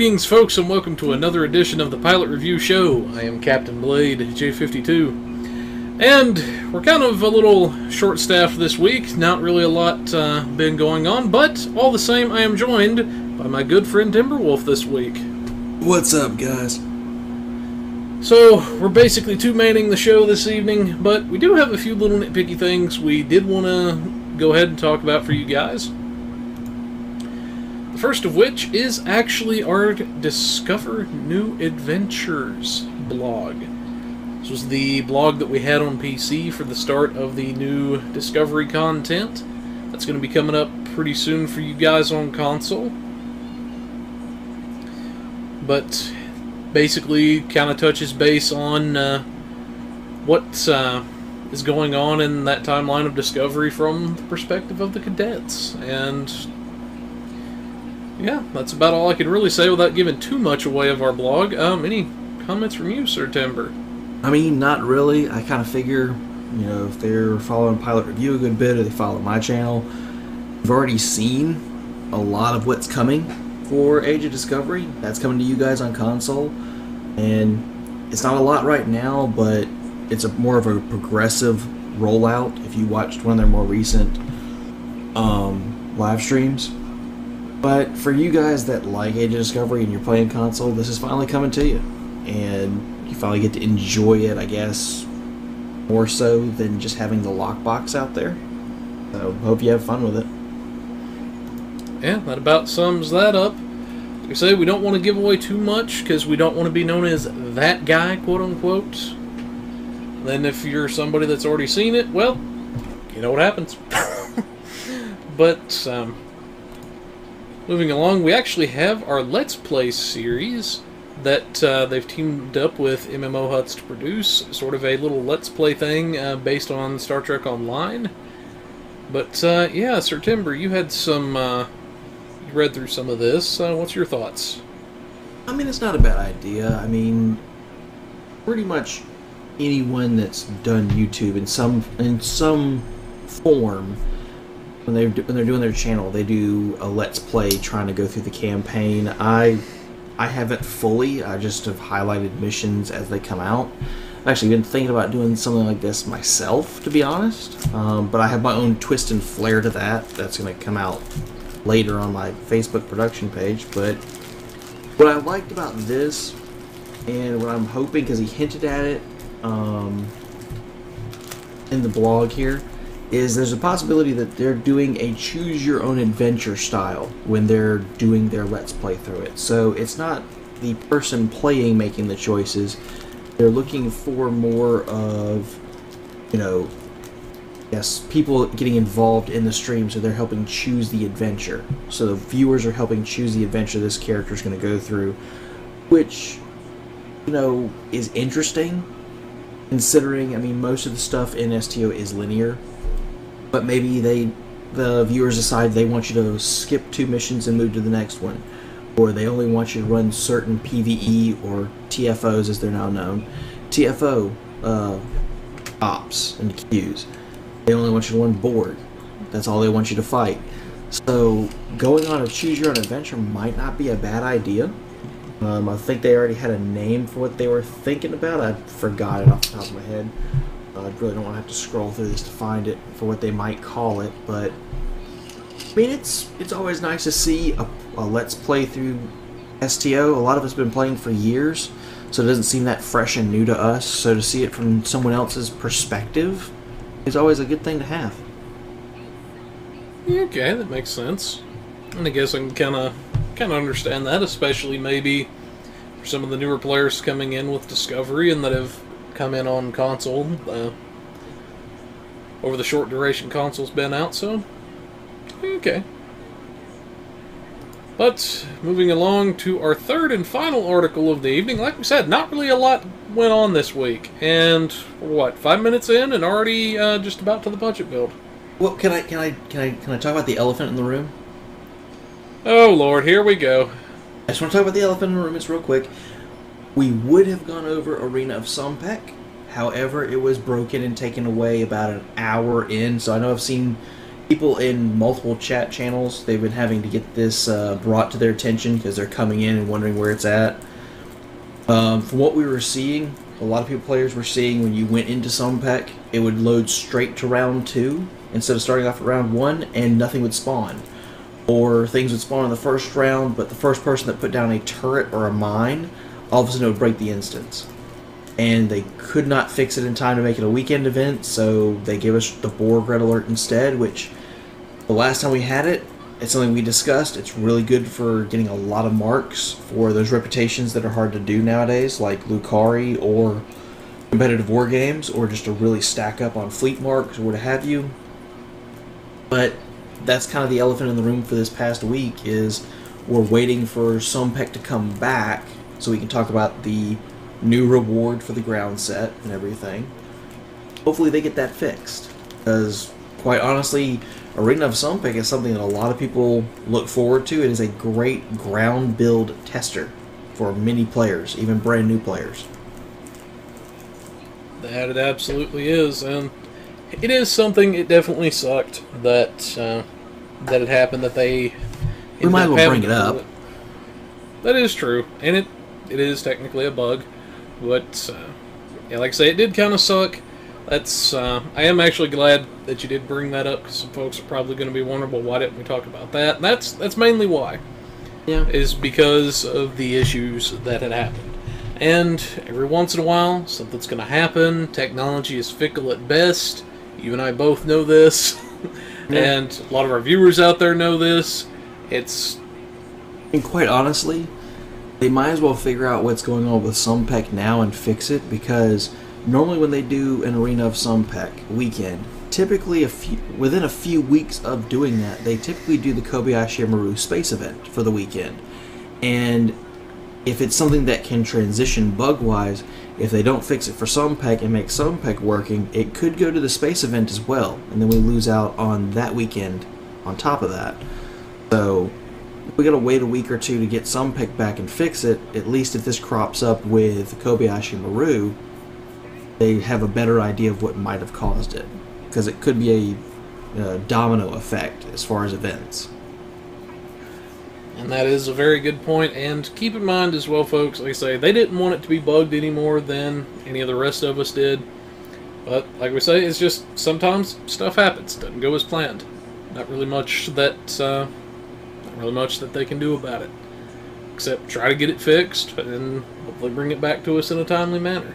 Greetings, folks, and welcome to another edition of the Pilot Review Show. I am Captain Blade, J52, and we're kind of a little short-staffed this week. Not really a lot been going on, but all the same, I am joined by my good friend Timberwolf this week. What's up, guys? So, we're basically two-manning the show this evening, but we do have a few little nitpicky things we did want to go ahead and talk about for you guys. The first of which is actually our Discover New Adventures blog. This was the blog that we had on PC for the start of the new Discovery content. That's going to be coming up pretty soon for you guys on console. But basically kind of touches base on what is going on in that timeline of Discovery from the perspective of the cadets. And yeah, that's about all I can really say without giving too much away of our blog. Any comments from you, Sir Timber? I mean, not really. I kind of figure, you know, if they're following Pilot Review a good bit, or they follow my channel, you've already seen a lot of what's coming for Age of Discovery. That's coming to you guys on console, and it's not a lot right now, but it's more of a progressive rollout if you watched one of their more recent live streams. But for you guys that like Age of Discovery and you're playing console, this is finally coming to you. And you finally get to enjoy it, I guess, more so than just having the lockbox out there. So, hope you have fun with it. Yeah, that about sums that up. Like I say, we don't want to give away too much, because we don't want to be known as that guy, quote-unquote. Then if you're somebody that's already seen it, well, you know what happens. But, moving along, we actually have our Let's Play series that they've teamed up with MMO Huts to produce, sort of a little Let's Play thing based on Star Trek Online. But yeah, Sir Timber, you had some, you read through some of this. What's your thoughts? I mean, it's not a bad idea. I mean, pretty much anyone that's done YouTube in some form, when they're doing their channel, they do a Let's Play trying to go through the campaign. I haven't fully. I just have highlighted missions as they come out. I've actually been thinking about doing something like this myself, to be honest. But I have my own twist and flair to that. That's going to come out later on my Facebook production page. But what I liked about this, and what I'm hoping, because he hinted at it in the blog here, is there's a possibility that they're doing a choose-your-own-adventure style when they're doing their Let's Play through it. So it's not the person playing making the choices. They're looking for more of, you know, yes, people getting involved in the stream, so they're helping choose the adventure. So the viewers are helping choose the adventure this character is going to go through, which, you know, is interesting, considering, I mean, most of the stuff in STO is linear. But maybe the viewers decide they want you to skip 2 missions and move to the next one. Or they only want you to run certain PvE or TFOs, as they're now known. TFO ops and queues. They only want you to run board. That's all they want you to fight. So going on a choose-your-own-adventure might not be a bad idea. I think they already had a name for what they were thinking about. I forgot it off the top of my head. I really don't want to have to scroll through this to find it for what they might call it, but I mean, it's always nice to see a Let's Play through STO. A lot of us have been playing for years, so it doesn't seem that fresh and new to us. So to see it from someone else's perspective is always a good thing to have. Okay, that makes sense. And I guess I can kind of understand that, especially maybe for some of the newer players coming in with Discovery and that have come in on console over the short duration console's been out, so okay. But moving along to our third and final article of the evening, like we said, not really a lot went on this week, and what, 5 minutes in and already just about to the budget build. Well, can I talk about the elephant in the room? Oh Lord, here we go. I just want to talk about the elephant in the room. It's real quick. We would have gone over Arena of Sompek, however, it was broken and taken away about an hour in, so I know I've seen people in multiple chat channels, they've been having to get this brought to their attention because they're coming in and wondering where it's at. From what we were seeing, a lot of players were seeing when you went into Sumpec, it would load straight to round 2 instead of starting off at round 1, and nothing would spawn. Or things would spawn in the first round, but the first person that put down a turret or a mine, all of a sudden it would break the instance. And they could not fix it in time to make it a weekend event, so they gave us the Borg red alert instead, which the last time we had it, it's something we discussed. It's really good for getting a lot of marks for those reputations that are hard to do nowadays, like Lucari or competitive war games, or just to really stack up on fleet marks or what have you. But that's kind of the elephant in the room for this past week, is we're waiting for Sumpec to come back so we can talk about the new reward for the ground set and everything. Hopefully they get that fixed, because quite honestly, Arena of Sumpec is something that a lot of people look forward to. It is a great ground build tester for many players, even brand new players. That it absolutely is, and it is something. It definitely sucked that that it happened. That they we might as well bring it up. That is true, and it is technically a bug, but yeah, like I say, it did kind of suck. That's I am actually glad that you did bring that up, because some folks are probably going to be wondering, well, why didn't we talk about that? And that's mainly why. Yeah, is because of the issues that had happened. And every once in a while, something's going to happen. Technology is fickle at best. You and I both know this. Yeah. And a lot of our viewers out there know this. And quite honestly, they might as well figure out what's going on with Sumpec now and fix it, because normally when they do an Arena of Sumpec weekend, typically within a few weeks of doing that, they typically do the Kobayashi Maru space event for the weekend. And if it's something that can transition bug-wise, if they don't fix it for Sumpec and make Sumpec working, it could go to the space event as well, and then we lose out on that weekend on top of that. So we gotta wait a week or two to get Sumpec back and fix it. At least if this crops up with Kobayashi Maru, they have a better idea of what might have caused it, because it could be a domino effect as far as events. And that is a very good point. And keep in mind as well, folks, like I say, they didn't want it to be bugged any more than any of the rest of us did. But like we say, it's just sometimes stuff happens, doesn't go as planned. Not really much that they can do about it, except try to get it fixed and hopefully bring it back to us in a timely manner.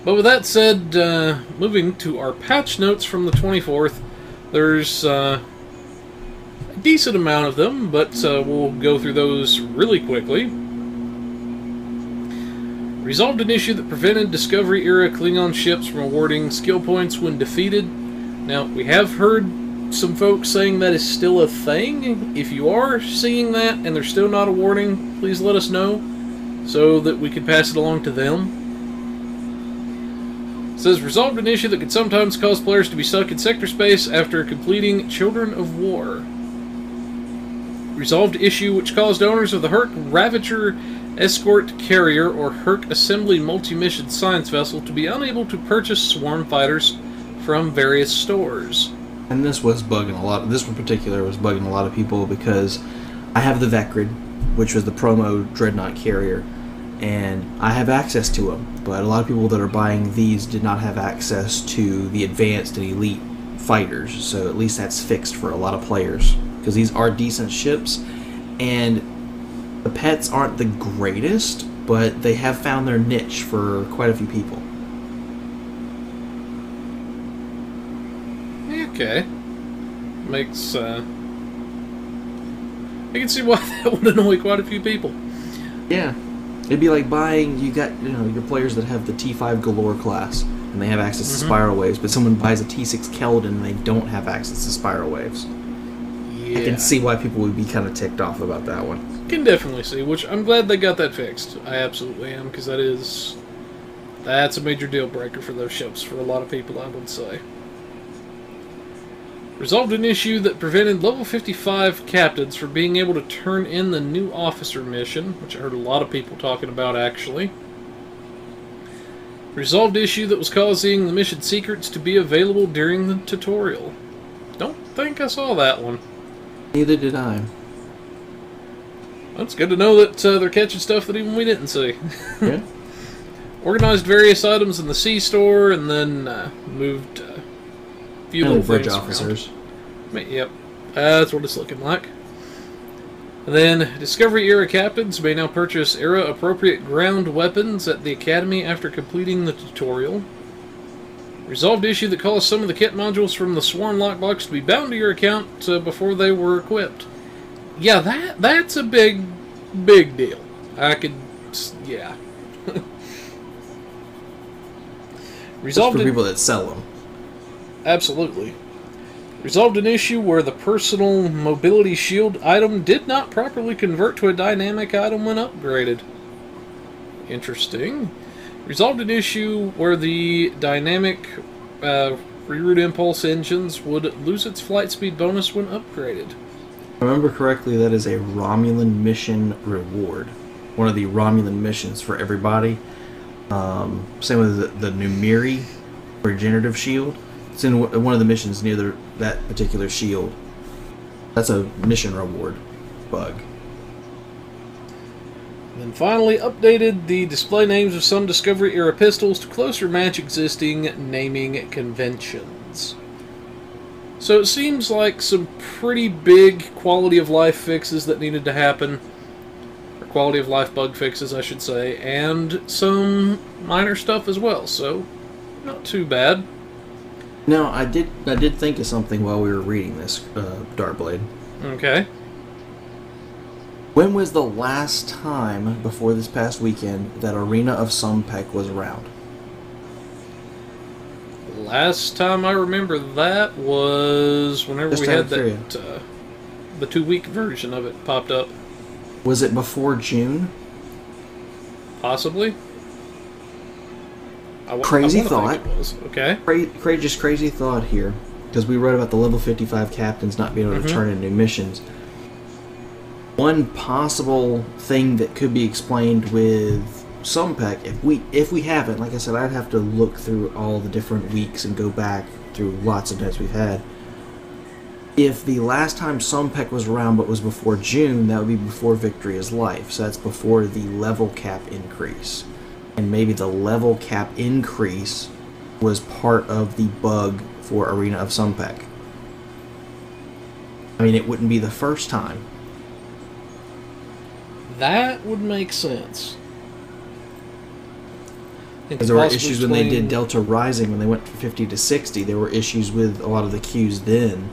But with that said, moving to our patch notes from the 24th, there's a decent amount of them, but we'll go through those really quickly. Resolved an issue that prevented Discovery-era Klingon ships from awarding skill points when defeated. Now, we have heard some folks saying that is still a thing. If you are seeing that and they're still not awarding, please let us know so that we can pass it along to them. It says, resolved an issue that could sometimes cause players to be stuck in sector space after completing Children of War. Resolved issue which caused owners of the Herc Ravager Escort Carrier or Herc Assembly Multi-Mission Science Vessel to be unable to purchase swarm fighters from various stores. And this was bugging a lot. This in particular was bugging a lot of people, because I have the Vecrid, which was the promo Dreadnought carrier, and I have access to them. But a lot of people that are buying these did not have access to the advanced and elite fighters. So at least that's fixed for a lot of players, because these are decent ships, and the pets aren't the greatest, but they have found their niche for quite a few people. Okay. Makes, I can see why that would annoy quite a few people. Yeah. It'd be like buying, you got, your players that have the T5 Galore class, and they have access to spiral waves, but someone buys a T6 Keldon and they don't have access to spiral waves. Yeah. I can see why people would be kind of ticked off about that one. Can definitely see, which I'm glad they got that fixed. I absolutely am, because that's a major deal breaker for those ships for a lot of people, I would say. Resolved an issue that prevented level 55 captains from being able to turn in the new officer mission, which I heard a lot of people talking about, actually. Resolved issue that was causing the mission secrets to be available during the tutorial. Don't think I saw that one. Neither did I. Well, it's good to know that they're catching stuff that even we didn't see. Yeah. Organized various items in the C-store, and then moved a few little bridge things officers. around. Yep, that's what it's looking like. And then, Discovery Era Captains may now purchase era-appropriate ground weapons at the Academy after completing the tutorial. Resolved issue that caused some of the kit modules from the Sworn Lockbox to be bound to your account before they were equipped. Yeah, that's a big deal. Yeah. Resolved for people that sell them. Absolutely. Resolved an issue where the personal mobility shield item did not properly convert to a dynamic item when upgraded. Interesting. Resolved an issue where the dynamic reroute impulse engines would lose its flight speed bonus when upgraded. If I remember correctly, that is a Romulan mission reward. One of the Romulan missions for everybody. Same with the Numiri regenerative shield. It's in one of the missions near that particular shield. That's a mission reward bug. And then finally updated the display names of some Discovery Era pistols to closer match existing naming conventions. So it seems like some pretty big quality of life fixes that needed to happen. Or quality of life bug fixes, I should say. And some minor stuff as well, so not too bad. Now, I did think of something while we were reading this, Dartblade. Okay. When was the last time before this past weekend that Arena of Sumpec was around? Last time I remember that was whenever we had that the 2-week version of it popped up. Was it before June? Possibly. Crazy I thought. think it was. Okay. Just crazy thought here, because we wrote about the level 55 captains not being able to turn in new missions. One possible thing that could be explained with Sumpec, if we haven't, like I said, I'd have to look through all the different weeks and go back through lots of notes we've had. If the last time Sumpec was around but was before June, that would be before Victory is Life, so that's before the level cap increase. And maybe the level cap increase was part of the bug for Arena of Sumpec. I mean, it wouldn't be the first time. That would make sense. Because there were issues when they did Delta Rising, when they went from 50 to 60, there were issues with a lot of the queues then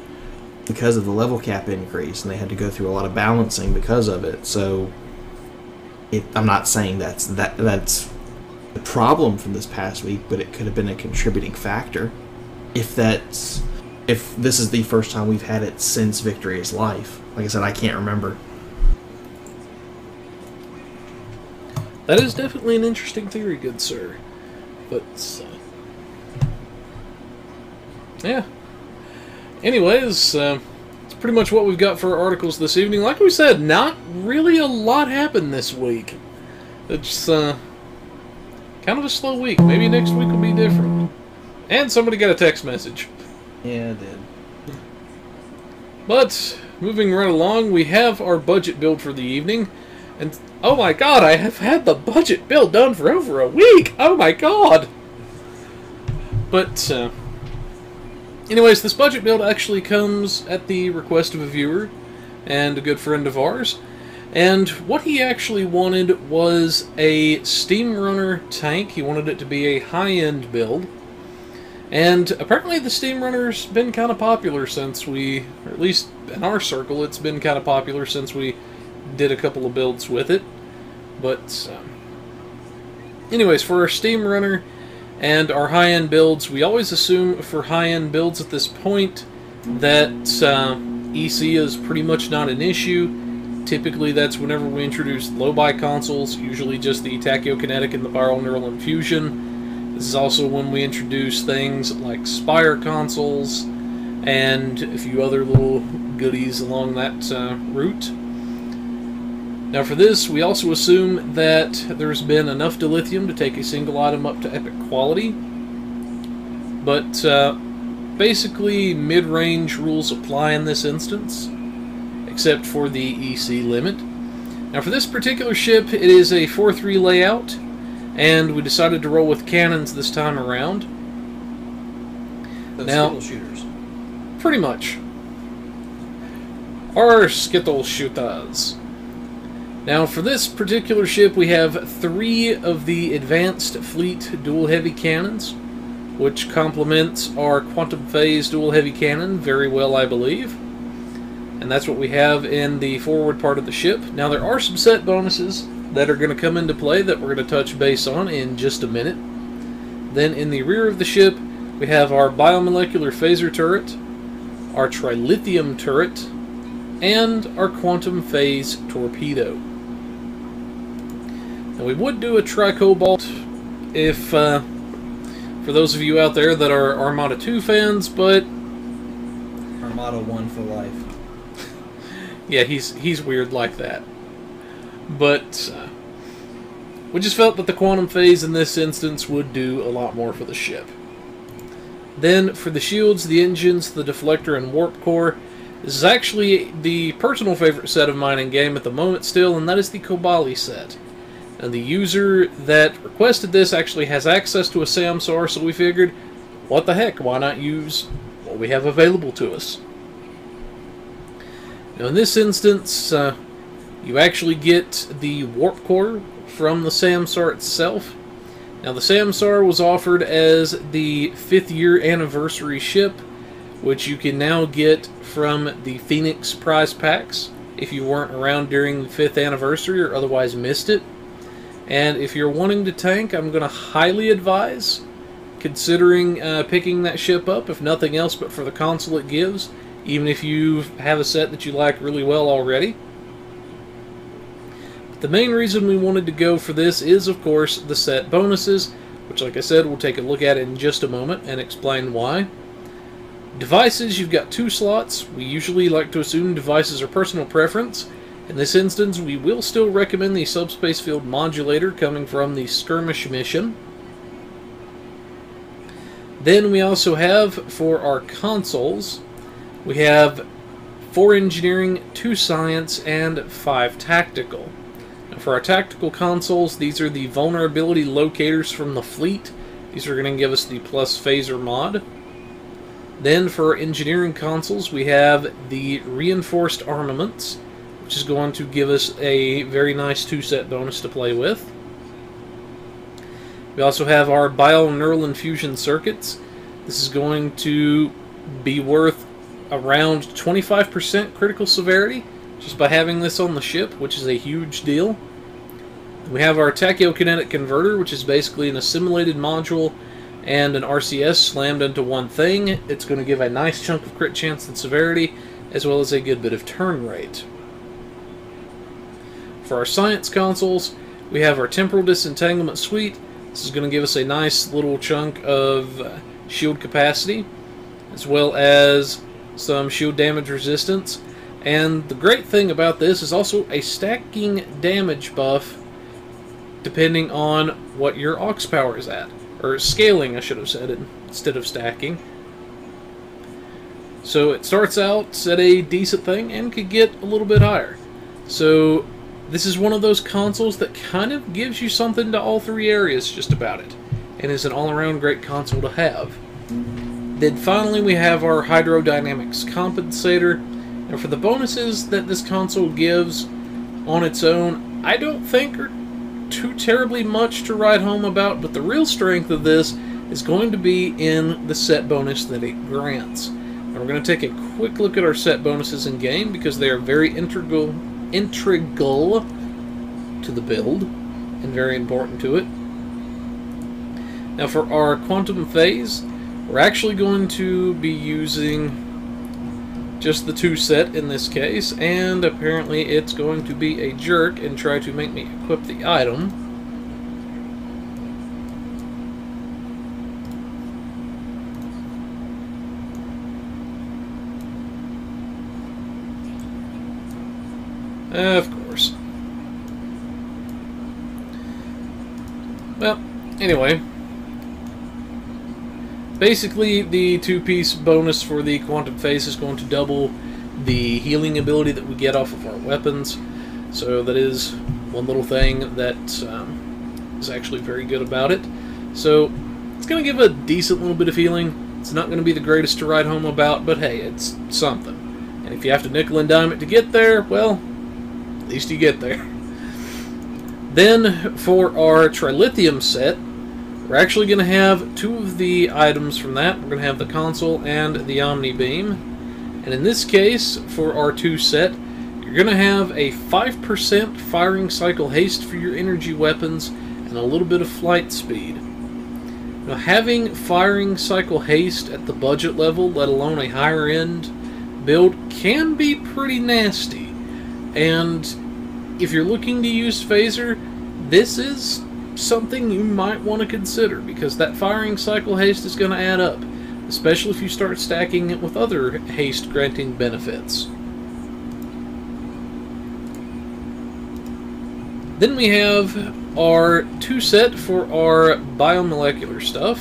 because of the level cap increase, and they had to go through a lot of balancing because of it. So, I'm not saying that's the problem from this past week, but it could have been a contributing factor. If this is the first time we've had it since Victory is Life. Like I said, I can't remember. That is definitely an interesting theory, good sir. But, yeah. Anyways, it's pretty much what we've got for our articles this evening. Like we said, not really a lot happened this week. It's, kind of a slow week. Maybe next week will be different. And somebody got a text message. Yeah, I did. But, moving right along, we have our budget build for the evening. And, oh my god, I have had the budget build done for over a week! Oh my god! But, anyways, this budget build actually comes at the request of a viewer and a good friend of ours. And what he actually wanted was a Steam Runner tank. He wanted it to be a high-end build. And apparently the Steam Runner's been kind of popular since or at least in our circle, it's been kind of popular since we did a couple of builds with it. But, anyways, for our Steam Runner and our high-end builds, we always assume for high-end builds at this point that EC is pretty much not an issue. Typically, that's whenever we introduce low-buy consoles, usually just the Tachyokinetic and the Viral Neural Infusion. This is also when we introduce things like Spire consoles and a few other little goodies along that route. Now for this, we also assume that there's been enough dilithium to take a single item up to epic quality. But basically, mid-range rules apply in this instance, except for the EC limit. Now for this particular ship, it is a 4-3 layout, and we decided to roll with cannons this time around. Those now, skittle shooters. Pretty much. Our skittle shooters. Now for this particular ship, we have 3 of the advanced fleet dual heavy cannons, which complements our quantum phase dual heavy cannon very well, I believe. And that's what we have in the forward part of the ship. Now there are some set bonuses that are going to come into play that we're going to touch base on in just a minute. Then in the rear of the ship, we have our biomolecular phaser turret, our trilithium turret, and our quantum phase torpedo. Now we would do a tricobalt if, for those of you out there that are Armada 2 fans, but Armada 1 for life. Yeah, he's weird like that. But we just felt that the quantum phase in this instance would do a lot more for the ship. Then for the shields, the engines, the deflector, and warp core, this is actually the personal favorite set of mine in game at the moment still, and that is the Kobali set. And the user that requested this actually has access to a SAMSAR, so we figured, what the heck, why not use what we have available to us? Now in this instance, you actually get the warp core from the SAMSAR itself. Now the SAMSAR was offered as the 5th year anniversary ship, which you can now get from the Phoenix prize packs if you weren't around during the 5th anniversary or otherwise missed it. And if you're wanting to tank, I'm going to highly advise considering picking that ship up, if nothing else but for the console it gives, even if you have a set that you like really well already. But the main reason we wanted to go for this is, of course, the set bonuses, which, like I said, we'll take a look at in just a moment and explain why. Devices, you've got 2 slots. We usually like to assume devices are personal preference. In this instance, we will still recommend the subspace field modulator coming from the skirmish mission. Then we also have, for our consoles, we have 4 engineering, 2 science, and 5 tactical. Now for our tactical consoles, these are the vulnerability locators from the fleet. These are going to give us the plus phaser mod. Then for our engineering consoles, we have the reinforced armaments, which is going to give us a very nice 2-set bonus to play with. We also have our bio-neural infusion circuits. This is going to be worth around 25% critical severity just by having this on the ship, which is a huge deal. We have our tachyokinetic converter, which is basically an assimilated module and an RCS slammed into one thing. It's going to give a nice chunk of crit chance and severity, as well as a good bit of turn rate. For our science consoles, we have our temporal disentanglement suite. This is going to give us a nice little chunk of shield capacity, as well as some shield damage resistance. And the great thing about this is also a stacking damage buff depending on what your aux power is at. Or scaling, I should have said it, instead of stacking. So it starts out at a decent thing and could get a little bit higher. So this is one of those consoles that kind of gives you something to all 3 areas, just about it, and is an all-around great console to have. Then finally we have our hydrodynamics compensator. And for the bonuses that this console gives on its own, I don't think are too terribly much to write home about, but the real strength of this is going to be in the set bonus that it grants. And we're going to take a quick look at our set bonuses in game because they are very integral to the build and very important to it. Now for our quantum phase, we're actually going to be using just the 2 set in this case, and apparently it's going to be a jerk and try to make me equip the item. Of course. Well, anyway. Basically, the two-piece bonus for the Quantum Face is going to double the healing ability that we get off of our weapons. So that is one little thing that is actually very good about it. So it's going to give a decent little bit of healing. It's not going to be the greatest to ride home about, but hey, it's something. And if you have to nickel and dime it to get there, well, at least you get there. Then, for our Trilithium set, we're actually going to have two of the items from that. We're going to have the Console and the Omni Beam. And in this case, for our 2 set, you're going to have a 5% firing cycle haste for your energy weapons and a little bit of flight speed. Now, having firing cycle haste at the budget level, let alone a higher end build, can be pretty nasty. And if you're looking to use Phaser, this is something you might want to consider, because that firing cycle haste is going to add up, especially if you start stacking it with other haste granting benefits. Then we have our 2 set for our biomolecular stuff,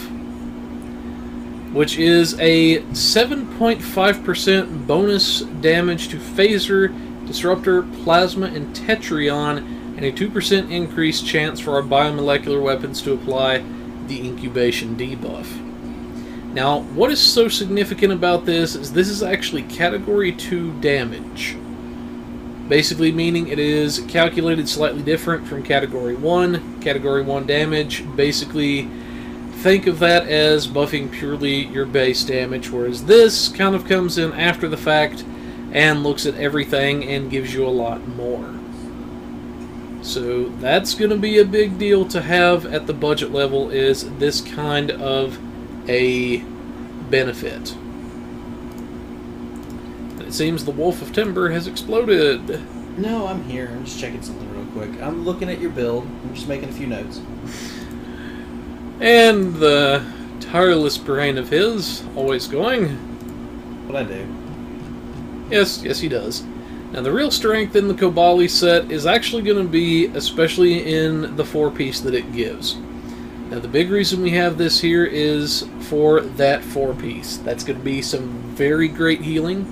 which is a 7.5% bonus damage to Phaser, Disruptor, Plasma, and Tetrion, and a 2% increased chance for our biomolecular weapons to apply the incubation debuff. Now, what is so significant about this is actually Category 2 damage. Basically meaning it is calculated slightly different from Category 1. Category 1 damage, basically think of that as buffing purely your base damage, whereas this kind of comes in after the fact and looks at everything and gives you a lot more. So that's going to be a big deal to have at the budget level, is this kind of a benefit. And it seems the Wolf of Timber has exploded. No, I'm here. I'm just checking something real quick. I'm looking at your build. I'm just making a few notes. And the tireless brain of his, always going. What I do? Yes, he does. Now, the real strength in the Kobali set is actually going to be, especially in the 4-piece that it gives. Now, the big reason we have this here is for that 4-piece. That's going to be some very great healing,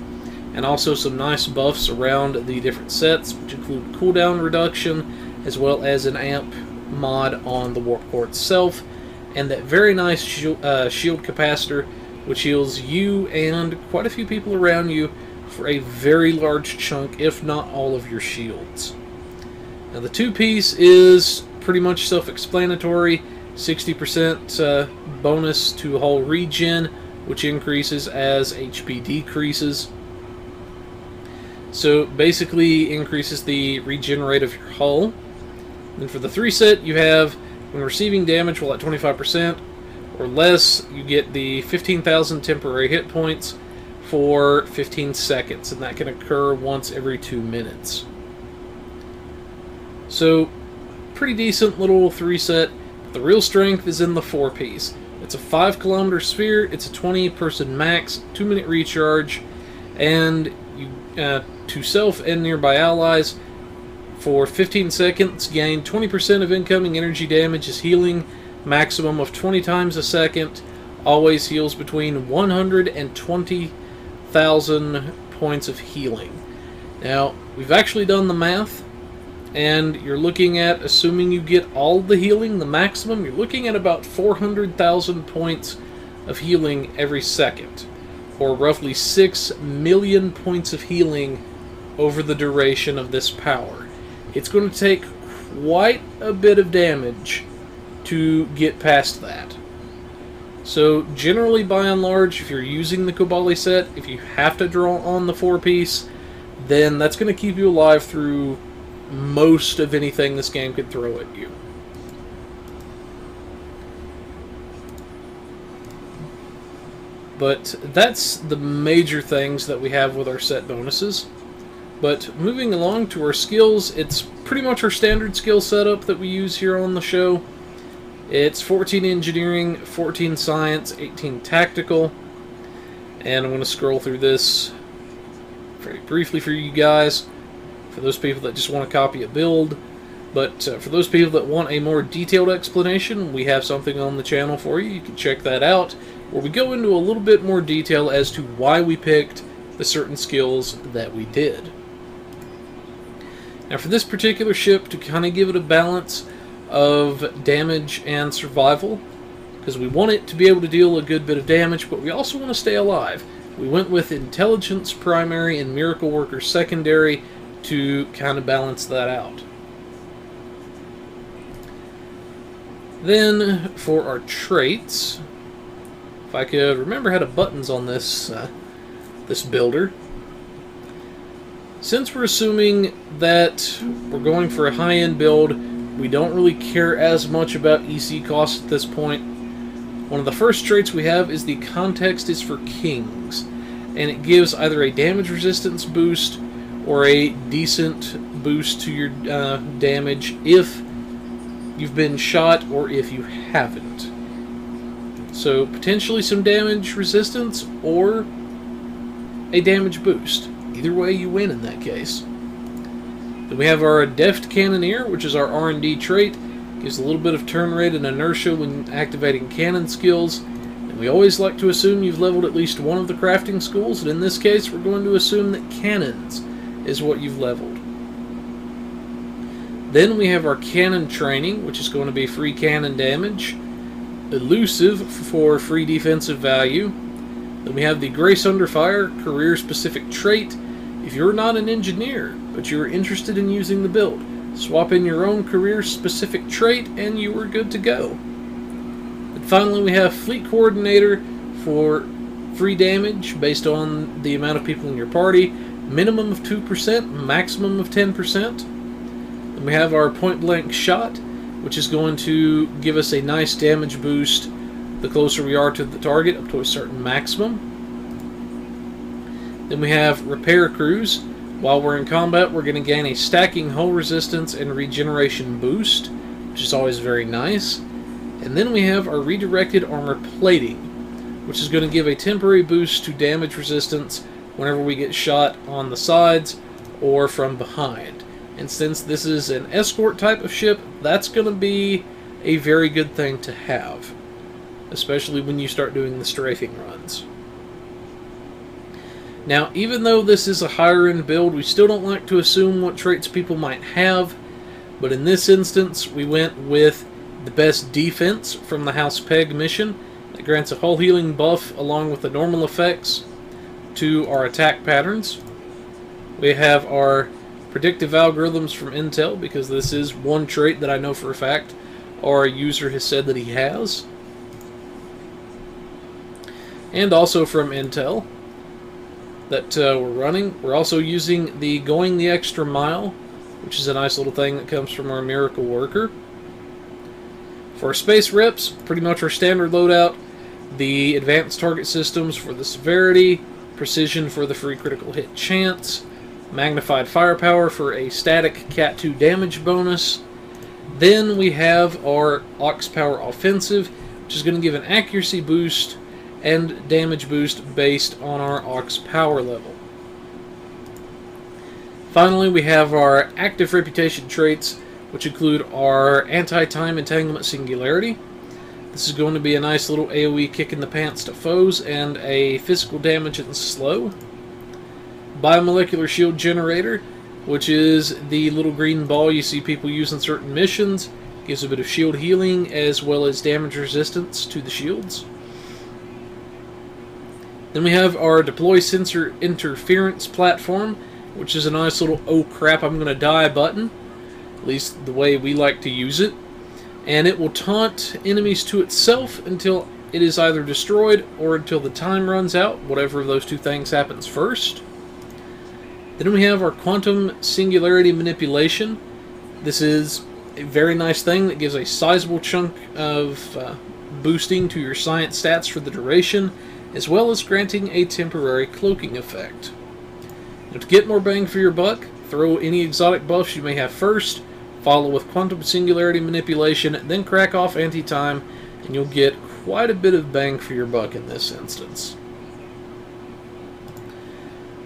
and also some nice buffs around the different sets, which include cooldown reduction, as well as an amp mod on the Warp Core itself, and that very nice shield capacitor, which heals you and quite a few people around you for a very large chunk, if not all of your shields. Now, the 2-piece is pretty much self-explanatory. 60% bonus to hull regen, which increases as HP decreases. So basically increases the regen rate of your hull. Then for the 3 set, you have, when receiving damage while at 25% or less, you get the 15,000 temporary hit points for 15 seconds, and that can occur once every 2 minutes. So, pretty decent little 3 set. The real strength is in the 4-piece. It's a 5-kilometer sphere, it's a 20-person max, 2-minute recharge, and you to self and nearby allies for 15 seconds gain 20% of incoming energy damage as healing, maximum of 20 times a second, always heals between 100 and 20,000 points of healing. Now, we've actually done the math, and you're looking at, assuming you get all the healing, the maximum, you're looking at about 400,000 points of healing every second, or roughly 6 million points of healing over the duration of this power. It's going to take quite a bit of damage to get past that. So generally, by and large, if you're using the Kobali set, if you have to draw on the 4-piece, then that's going to keep you alive through most of anything this game could throw at you. But that's the major things that we have with our set bonuses. But moving along to our skills, it's pretty much our standard skill setup that we use here on the show. It's 14 engineering, 14 science, 18 tactical. And I'm going to scroll through this very briefly for you guys. For those people that just want to copy a build, But for those people that want a more detailed explanation, we have something on the channel for you. You can check that out, where we go into a little bit more detail as to why we picked the certain skills that we did. Now for this particular ship, to kind of give it a balance of damage and survival, because we want it to be able to deal a good bit of damage, but we also want to stay alive, we went with Intelligence Primary and Miracle Worker Secondary to kind of balance that out. Then, for our traits, if I could remember how to buttons on this this builder. Since we're assuming that we're going for a high-end build, we don't really care as much about EC costs at this point. One of the first traits we have is the Context is for Kings, and it gives either a damage resistance boost or a decent boost to your damage if you've been shot or if you haven't. So potentially some damage resistance or a damage boost. Either way you win in that case. Then we have our Deft Cannoneer, which is our R&D trait. Gives a little bit of turn rate and inertia when activating cannon skills. And we always like to assume you've leveled at least one of the crafting schools, and in this case we're going to assume that cannons is what you've leveled. Then we have our Cannon Training, which is going to be free cannon damage. Elusive for free defensive value. Then we have the Grace Under Fire, career-specific trait. If you're not an engineer, but you're interested in using the build, swap in your own career-specific trait, and you are good to go. And finally, we have Fleet Coordinator for free damage based on the amount of people in your party. Minimum of 2%, maximum of 10%. Then we have our Point Blank Shot, which is going to give us a nice damage boost the closer we are to the target, up to a certain maximum. Then we have Repair Crews. While we're in combat, we're going to gain a stacking hull resistance and regeneration boost, which is always very nice. And then we have our Redirected Armor Plating, which is going to give a temporary boost to damage resistance whenever we get shot on the sides or from behind. And since this is an escort type of ship, that's going to be a very good thing to have, especially when you start doing the strafing runs. Now, even though this is a higher end build, we still don't like to assume what traits people might have, but in this instance, we went with the best defense from the House Peg mission that grants a hull healing buff along with the normal effects to our attack patterns. We have our predictive algorithms from Intel, because this is one trait that I know for a fact our user has said that he has. And also from Intel that we're running. We're also using the Going the Extra Mile, which is a nice little thing that comes from our Miracle Worker. For our Space Reps, pretty much our standard loadout. The Advanced Target Systems for the Severity, Precision for the free critical hit chance, Magnified Firepower for a static Cat 2 damage bonus. Then we have our Aux Power Offensive, which is going to give an accuracy boost and damage boost based on our Aux Power level. Finally, we have our active reputation traits, which include our Anti-Time Entanglement Singularity. This is going to be a nice little AoE kick in the pants to foes and a physical damage and slow. Biomolecular Shield Generator, which is the little green ball you see people use in certain missions. Gives a bit of shield healing as well as damage resistance to the shields. Then we have our Deploy Sensor Interference Platform, which is a nice little "oh crap, I'm gonna die" button. At least the way we like to use it. And it will taunt enemies to itself until it is either destroyed or until the time runs out, whatever of those two things happens first. Then we have our Quantum Singularity Manipulation. This is a very nice thing that gives a sizable chunk of boosting to your science stats for the duration, as well as granting a temporary cloaking effect. Now, to get more bang for your buck, throw any exotic buffs you may have first, follow with Quantum Singularity Manipulation, then crack off Anti-Time, and you'll get quite a bit of bang for your buck in this instance.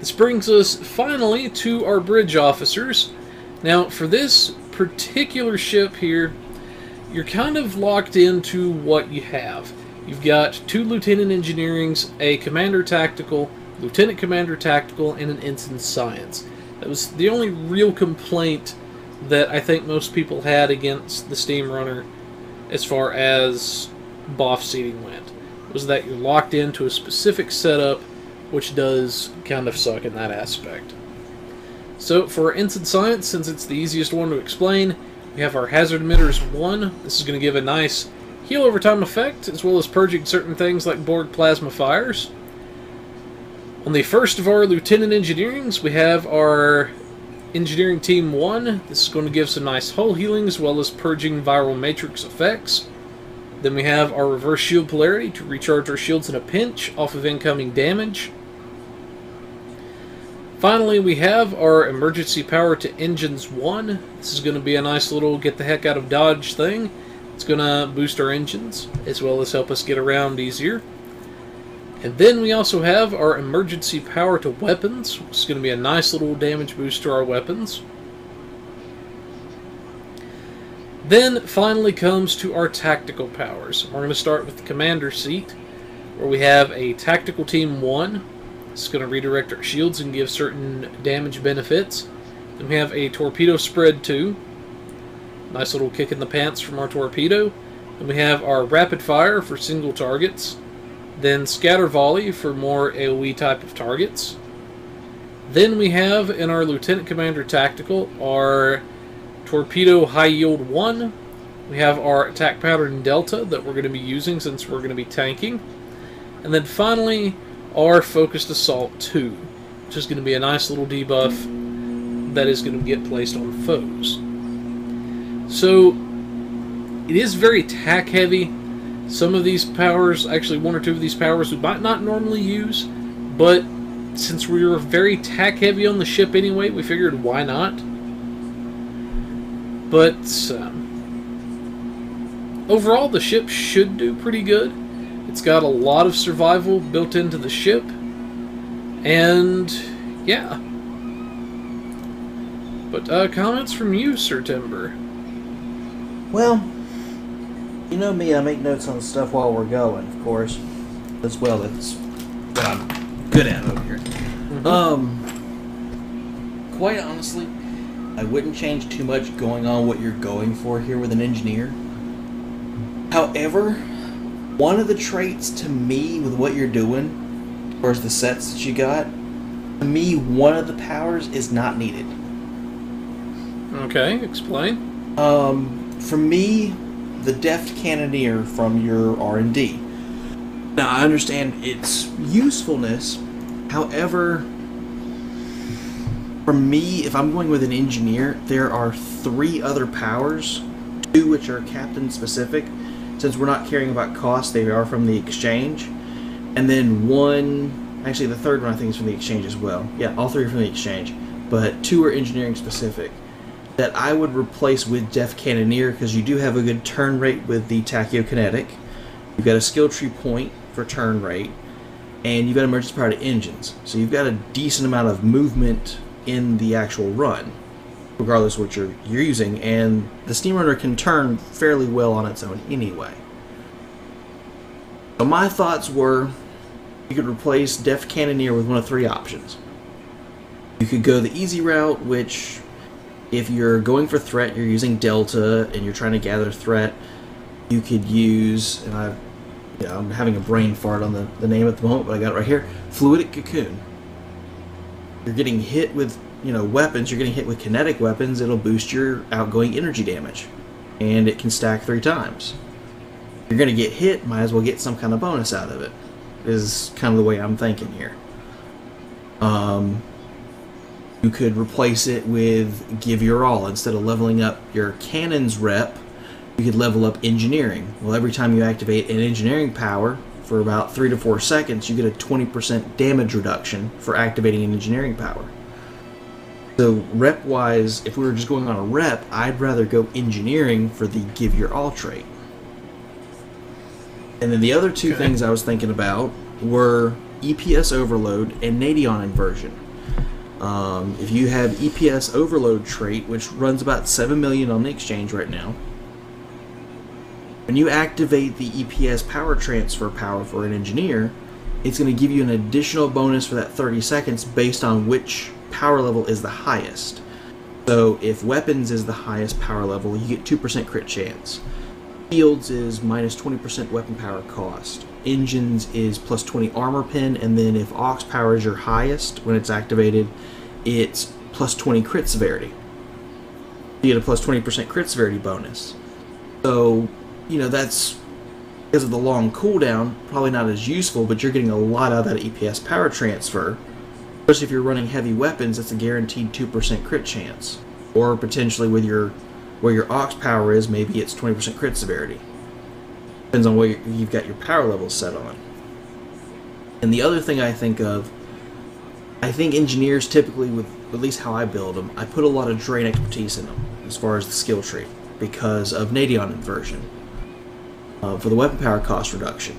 This brings us finally to our bridge officers. Now, for this particular ship here, you're kind of locked into what you have. You've got 2 Lieutenant Engineerings, a Commander Tactical, Lieutenant Commander Tactical, and an Ensign Science. That was the only real complaint that I think most people had against the Steam Runner as far as BOF seating went, was that you're locked into a specific setup, which does kind of suck in that aspect. So for Ensign Science, since it's the easiest one to explain, we have our Hazard Emitters 1. This is going to give a nice heal over time effect, as well as purging certain things like Borg Plasma Fires. On the first of our Lieutenant Engineerings, we have our Engineering Team 1. This is going to give some nice hull healing, as well as purging Viral Matrix effects. Then we have our Reverse Shield Polarity to recharge our shields in a pinch off of incoming damage. Finally, we have our Emergency Power to Engines 1. This is going to be a nice little get the heck out of Dodge thing. It's going to boost our engines, as well as help us get around easier. And then we also have our Emergency Power to Weapons, which is going to be a nice little damage boost to our weapons. Then finally comes to our Tactical Powers. We're going to start with the Commander seat, where we have a Tactical Team 1. It's going to redirect our shields and give certain damage benefits. Then we have a Torpedo Spread 2. Nice little kick in the pants from our torpedo. Then we have our Rapid Fire for single targets. Then Scatter Volley for more AoE type of targets. Then we have in our Lieutenant Commander Tactical our Torpedo High Yield 1. We have our Attack Pattern Delta that we're going to be using since we're going to be tanking. And then finally our Focused Assault 2, which is going to be a nice little debuff that is going to get placed on foes. So it is very tack heavy. Some of these powers, actually 1 or 2 of these powers, we might not normally use, but since we were very tack heavy on the ship anyway, we figured why not. But overall, the ship should do pretty good. It's got a lot of survival built into the ship, and yeah. But comments from you, Sir Timber? Well, you know me, I make notes on stuff while we're going, of course. As well, that's what I'm good at over here. Quite honestly, I wouldn't change too much going on what you're going for here with an engineer. However, one of the traits to me with what you're doing, as far as the sets that you got, to me, one of the powers is not needed. Okay, explain. For me, the Deft Cannoneer from your R&D. Now, I understand its usefulness. However, for me, if I'm going with an engineer, there are 3 other powers, 2 which are captain specific. Since we're not caring about cost, they are from the exchange. And then 1, actually the 3rd one I think is from the exchange as well. Yeah, all 3 are from the exchange. But 2 are engineering specific. That I would replace with Deft Cannoneer, because you do have a good turn rate with the Tachyokinetic. You've got a skill tree point for turn rate, and you've got emergency power to engines. So you've got a decent amount of movement in the actual run, regardless of what you're using, and the Steam Runner can turn fairly well on its own anyway. So my thoughts were, you could replace Deft Cannoneer with one of 3 options. You could go the easy route, which, if you're going for threat, you're using Delta, and you're trying to gather threat, you could use, and I'm having a brain fart on the name at the moment, but I got it right here, Fluidic Cocoon. You're getting hit with, weapons, you're getting hit with kinetic weapons, it'll boost your outgoing energy damage. And it can stack 3 times. You're going to get hit, might as well get some kind of bonus out of it, is kind of the way I'm thinking here. You could replace it with Give Your All. Instead of leveling up your cannons rep, you could level up engineering. Well, every time you activate an engineering power for about 3 to 4 seconds, you get a 20% damage reduction for activating an engineering power. So rep-wise, if we were just going on a rep, I'd rather go engineering for the Give Your All trait. And then the other 2 things I was thinking about were EPS Overload and Nadion Inversion. If you have EPS overload trait, which runs about 7 million on the exchange right now, when you activate the EPS power transfer power for an engineer, it's going to give you an additional bonus for that 30 seconds based on which power level is the highest. So if weapons is the highest power level, you get 2% crit chance. Shields is minus 20% weapon power cost. Engines is plus 20 armor pen, and then if aux power is your highest when it's activated, it's plus 20 crit severity. You get a plus 20% crit severity bonus. So, you know, that's, because of the long cooldown, probably not as useful, but you're getting a lot out of that EPS power transfer. Especially if you're running heavy weapons, it's a guaranteed 2% crit chance. Or potentially with your, where your aux power is, maybe it's 20% crit severity. Depends on what you've got your power levels set on. And the other thing I think of, I think engineers typically, with at least how I build them, I put a lot of drain expertise in them as far as the skill tree because of Nadion inversion for the weapon power cost reduction.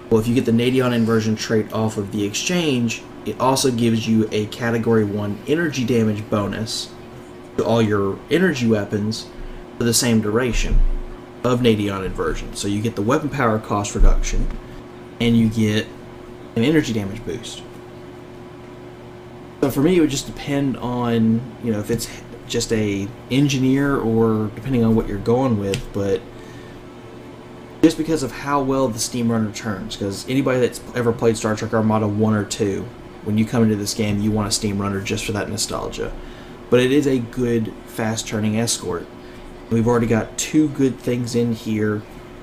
Well, if you get the Nadion inversion trait off of the exchange, it also gives you a category 1 energy damage bonus to all your energy weapons for the same duration of Nadion inversion. So you get the weapon power cost reduction and you get an energy damage boost. So for me, it would just depend on, you know, if it's just a engineer or depending on what you're going with, but just because of how well the Steam Runner turns, because anybody that's ever played Star Trek Armada 1 or 2, when you come into this game, you want a Steam Runner just for that nostalgia. But it is a good, fast-turning escort. We've already got 2 good things in here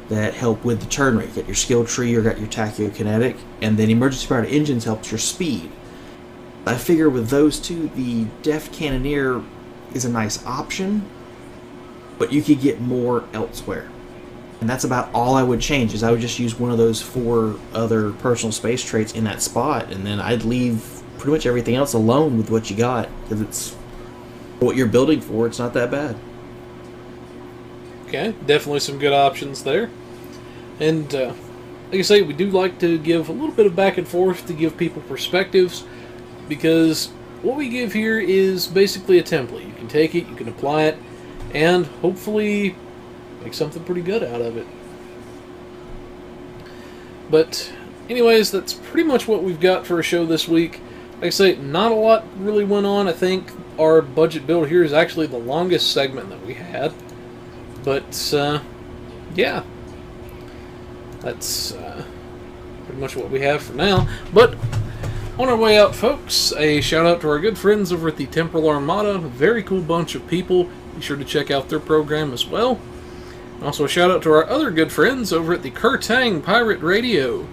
that help with the turn rate. You got your skill tree, you got your tachyokinetic, and then emergency powered engines helps your speed. I figure with those 2, the Deft Cannoneer is a nice option, but you could get more elsewhere. And that's about all I would change, is I would just use one of those 4 other personal space traits in that spot, and then I'd leave pretty much everything else alone with what you got, because it's what you're building for, it's not that bad. Okay, definitely some good options there. And like I say, we do like to give a little bit of back and forth to give people perspectives, because what we give here is basically a template. You can take it, you can apply it, and hopefully make something pretty good out of it. But anyways, that's pretty much what we've got for a show this week. Like I say, not a lot really went on. I think our budget build here is actually the longest segment that we had. But, yeah. That's pretty much what we have for now. But on our way out, folks, a shout out to our good friends over at the Temporal Armada. Very cool bunch of people. Be sure to check out their program as well. Also a shout out to our other good friends over at the Kurtang Pirate Radio.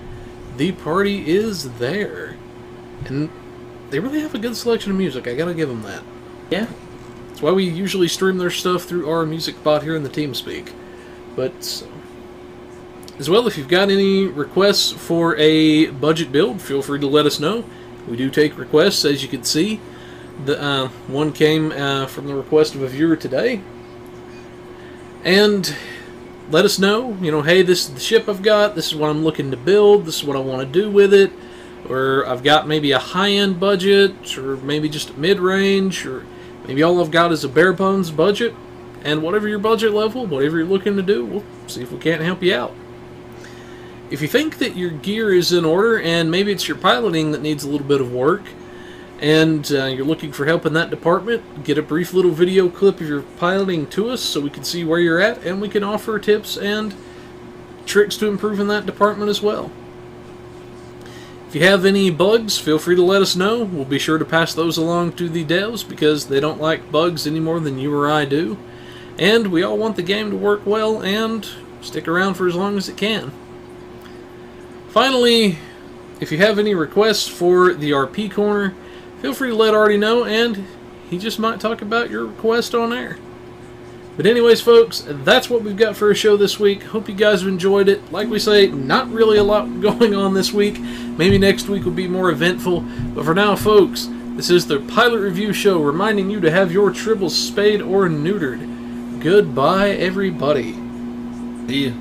The party is there. And they really have a good selection of music, I gotta give them that. Yeah. That's why we usually stream their stuff through our music bot here in the TeamSpeak. But, as well, if you've got any requests for a budget build, feel free to let us know. We do take requests, as you can see. The one came from the request of a viewer today. And let us know, you know, hey, this is the ship I've got, this is what I'm looking to build, this is what I want to do with it, or I've got maybe a high-end budget, or maybe just a mid-range, or maybe all I've got is a bare-bones budget, and whatever your budget level, whatever you're looking to do, we'll see if we can't help you out. If you think that your gear is in order, and maybe it's your piloting that needs a little bit of work, and you're looking for help in that department, get a brief little video clip of your piloting to us so we can see where you're at, and we can offer tips and tricks to improve in that department as well. If you have any bugs, feel free to let us know. We'll be sure to pass those along to the devs, because they don't like bugs any more than you or I do. And we all want the game to work well and stick around for as long as it can. Finally, if you have any requests for the RP Corner, feel free to let Artie know, and he just might talk about your request on air. But anyways, folks, that's what we've got for a show this week. Hope you guys have enjoyed it. Like we say, not really a lot going on this week. Maybe next week will be more eventful. But for now, folks, this is the Pilot Review Show, reminding you to have your tribbles spayed or neutered. Goodbye, everybody. See ya.